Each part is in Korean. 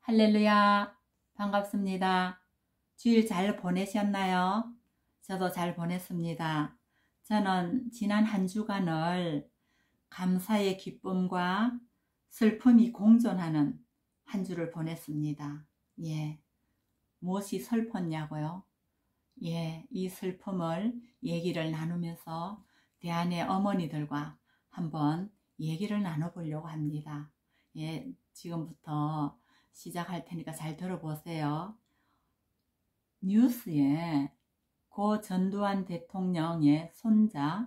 할렐루야, 반갑습니다. 주일 잘 보내셨나요? 저도 잘 보냈습니다. 저는 지난 한 주간을 감사의 기쁨과 슬픔이 공존하는 한 주를 보냈습니다. 무엇이 슬펐냐고요? 이 슬픔을 얘기를 나누면서 대안의 어머니들과 한번 얘기를 나눠보려고 합니다. 지금부터 시작할 테니까 잘 들어보세요. 뉴스에 고 전두환 대통령의 손자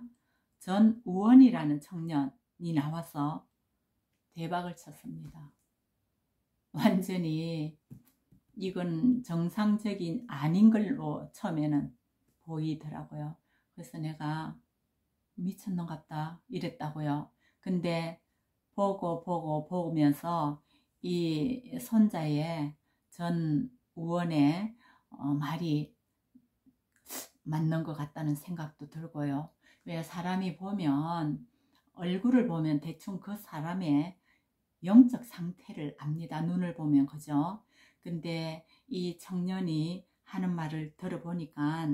전우원이라는 청년이 나와서 대박을 쳤습니다. 완전히 이건 정상적인 아닌 걸로 처음에는 보이더라고요. 그래서 내가 미쳤는 같다 이랬다고요. 근데 보면서 이 손자의 전우원의 말이 맞는 것 같다는 생각도 들고요. 왜 사람이 보면 얼굴을 보면 대충 그 사람의 영적 상태를 압니다. 눈을 보면, 그죠? 근데 이 청년이 하는 말을 들어보니까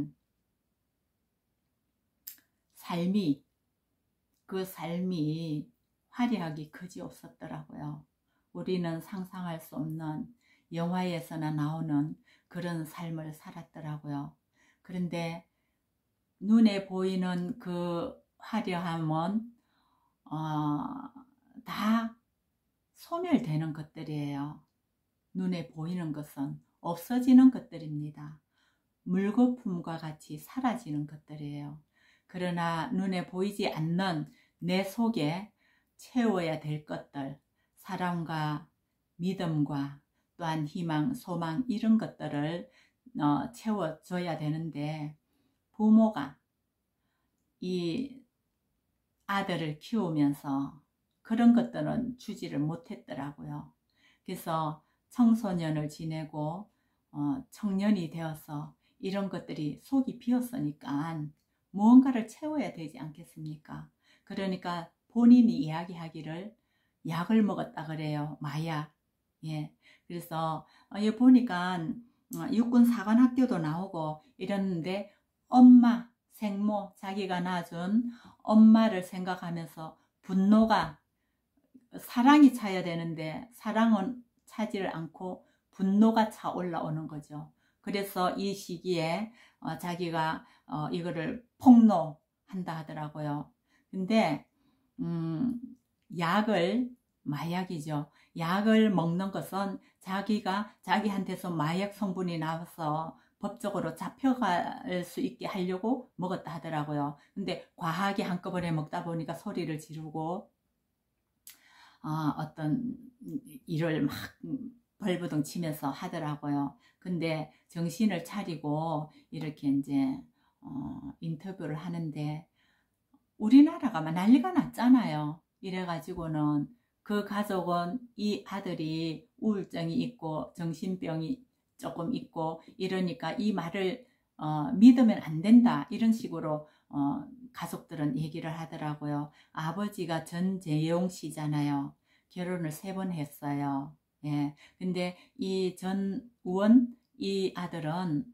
그 삶이 화려하기 그지없었더라고요. 우리는 상상할 수 없는 영화에서나 나오는 그런 삶을 살았더라고요. 그런데 눈에 보이는 그 화려함은 다 소멸되는 것들이에요. 눈에 보이는 것은 없어지는 것들입니다. 물거품과 같이 사라지는 것들이에요. 그러나 눈에 보이지 않는 내 속에 채워야 될 것들, 사랑과 믿음과 또한 희망, 소망 이런 것들을 채워줘야 되는데 부모가 이 아들을 키우면서 그런 것들은 주지를 못했더라고요. 그래서 청소년을 지내고 청년이 되어서 이런 것들이 속이 비었으니까 무언가를 채워야 되지 않겠습니까? 그러니까 본인이 이야기하기를 약을 먹었다 그래요. 마약. 그래서 여기 보니까 육군 사관학교도 나오고 이랬는데 엄마, 생모, 자기가 낳아준 엄마를 생각하면서 분노가, 사랑이 차야 되는데 사랑은 차지를 않고 분노가 차 올라오는 거죠. 그래서 이 시기에 자기가 이거를 폭로한다 하더라고요. 근데 마약이죠. 약을 먹는 것은 자기한테서 마약 성분이 나와서 법적으로 잡혀갈 수 있게 하려고 먹었다 하더라고요. 근데 과하게 한꺼번에 먹다 보니까 소리를 지르고 어떤 일을 막 벌부둥 치면서 하더라고요. 근데 정신을 차리고 이렇게 이제 인터뷰를 하는데 우리나라가 막 난리가 났잖아요. 이래가지고는 그 가족은 이 아들이 우울증이 있고 정신병이 조금 있고 이러니까 이 말을 믿으면 안 된다 이런 식으로 가족들은 얘기를 하더라고요. 아버지가 전재용 씨잖아요. 결혼을 3번 했어요. 근데 이 전우원 이 아들은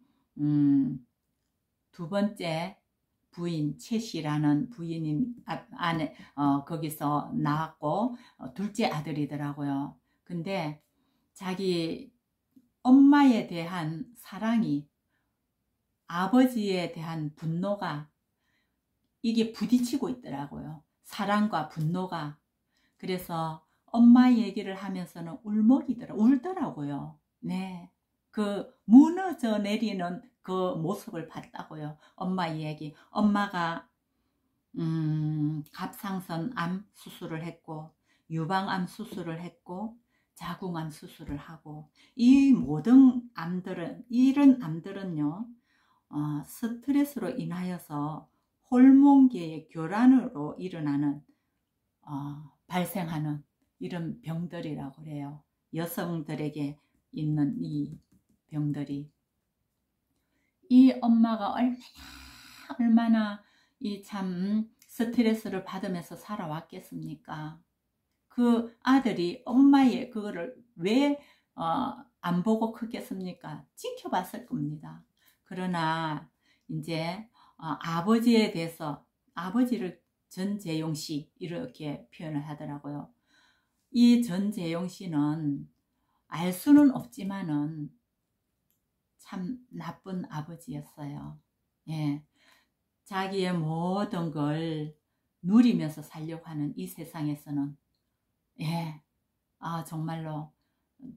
2번째 부인 최 씨라는 부인인 아내 거기서 낳았고 둘째 아들이더라고요. 근데 자기 엄마에 대한 사랑이, 아버지에 대한 분노가 이게 부딪히고 있더라고요. 사랑과 분노가. 그래서 엄마 얘기를 하면서는 울더라고요. 그 무너져 내리는 그 모습을 봤다고요. 엄마 얘기. 엄마가 갑상선 암 수술을 했고 유방암 수술을 했고 자궁암 수술을 하고 이 모든 암들은, 이런 암들은요 스트레스로 인하여서 호르몬계의 교란으로 일어나는 발생하는 이런 병들이라고 그래요. 여성들에게 있는 이 병들이. 이 엄마가 얼마나 이 참 스트레스를 받으면서 살아왔겠습니까? 그 아들이 엄마의 그거를 왜 안 보고 크겠습니까? 지켜봤을 겁니다. 그러나 이제 아버지에 대해서 아버지를 전재용 씨 이렇게 표현을 하더라고요. 이 전재용 씨는 알 수는 없지만은 참 나쁜 아버지였어요. 예, 자기의 모든 걸 누리면서 살려고 하는 이 세상에서는 예, 정말로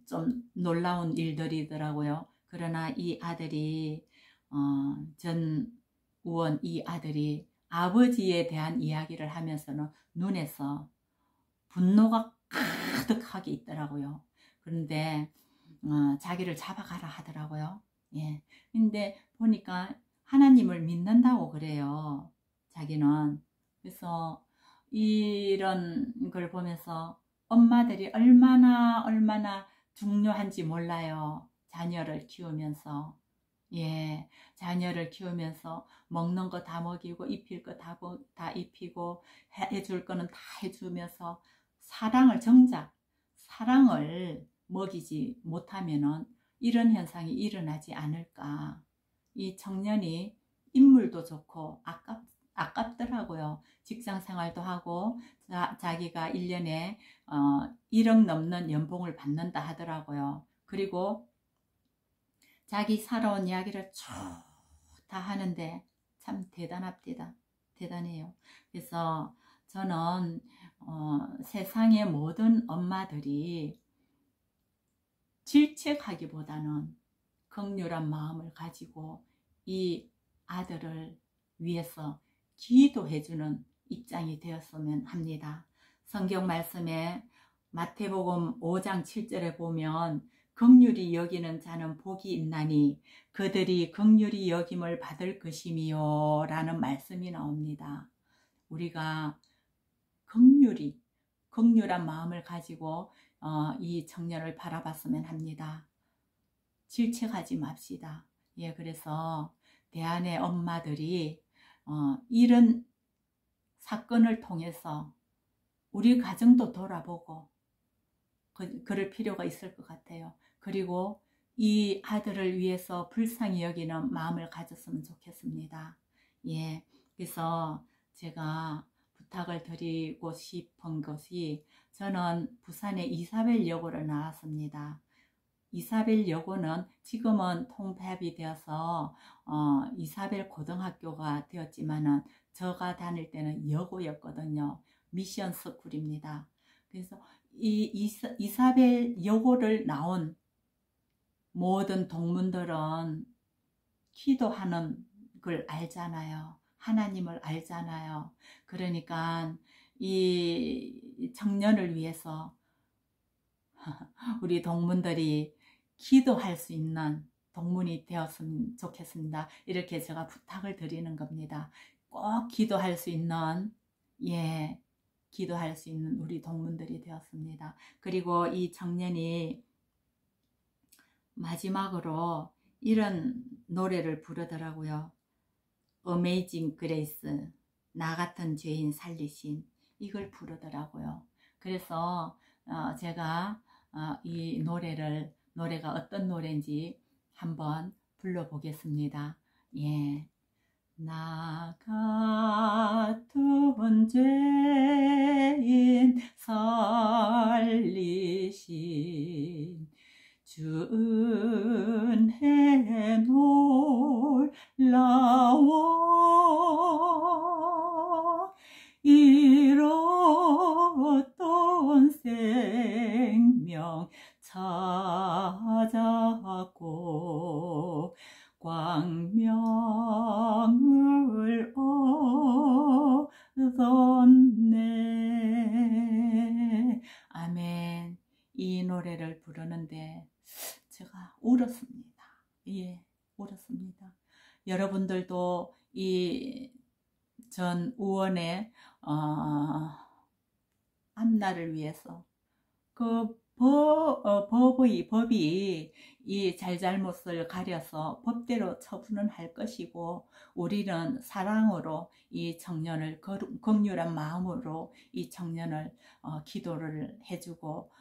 좀 놀라운 일들이더라고요. 그러나 이 아들이 전우원 이 아들이 아버지에 대한 이야기를 하면서는 눈에서 분노가 가득하게 있더라고요. 그런데 자기를 잡아가라 하더라고요. 예. 근데 보니까 하나님을 믿는다고 그래요. 자기는. 그래서 이런 걸 보면서 엄마들이 얼마나 중요한지 몰라요. 자녀를 키우면서. 예, 자녀를 키우면서 먹는 거 다 먹이고 입힐 거 다 입히고 해줄 거는 다 해주면서 정작 사랑을 먹이지 못하면은 이런 현상이 일어나지 않을까. 이 청년이 인물도 좋고 아깝더라고요. 직장 생활도 하고 자기가 1년에 1억 넘는 연봉을 받는다 하더라고요. 그리고 자기 살아온 이야기를 쭉 다 하는데 참 대단합니다. 대단해요. 그래서 저는 세상의 모든 엄마들이 질책하기보다는 긍휼한 마음을 가지고 이 아들을 위해서 기도해주는 입장이 되었으면 합니다. 성경 말씀에 마태복음 5장 7절에 보면 긍휼히 여기는 자는 복이 있나니 그들이 긍휼히 여김을 받을 것이미요 라는 말씀이 나옵니다. 우리가 긍휼한 마음을 가지고 이 청년을 바라봤으면 합니다. 질책하지 맙시다. 예, 그래서 대한의 엄마들이 이런 사건을 통해서 우리 가정도 돌아보고 그럴 필요가 있을 것 같아요. 그리고 이 아들을 위해서 불쌍히 여기는 마음을 가졌으면 좋겠습니다. 예, 그래서 제가 부탁을 드리고 싶은 것이 저는 부산의 이사벨여고를 나왔습니다. 이사벨여고는 지금은 통폐합이 되어서 이사벨 고등학교가 되었지만은 제가 다닐 때는 여고였거든요. 미션 스쿨입니다. 그래서 이 이사벨여고를 나온 모든 동문들은 기도하는 걸 알잖아요. 하나님을 알잖아요. 그러니까 이 청년을 위해서 우리 동문들이 기도할 수 있는 동문이 되었으면 좋겠습니다. 이렇게 제가 부탁을 드리는 겁니다. 꼭 기도할 수 있는 기도할 수 있는 우리 동문들이 되었습니다. 그리고 이 청년이 마지막으로 이런 노래를 부르더라고요. Amazing Grace, 나 같은 죄인 살리신, 이걸 부르더라고요. 그래서 제가 이 노래가 어떤 노래인지 한번 불러보겠습니다. 예. 나 같은 죄인 살리신 주 은혜 놀라워 잃었던 생명 찾았고 광명을 얻었네. 아멘. 이 노래를 부르는데 제가 울었습니다. 예, 울었습니다. 여러분들도 이 전 우원의 앞날을 위해서 그 법이 이 잘잘못을 가려서 법대로 처분은 할 것이고 우리는 사랑으로 이 청년을 긍휼한 마음으로 이 청년을 기도를 해주고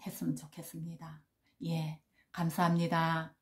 했으면 좋겠습니다. 예, 감사합니다.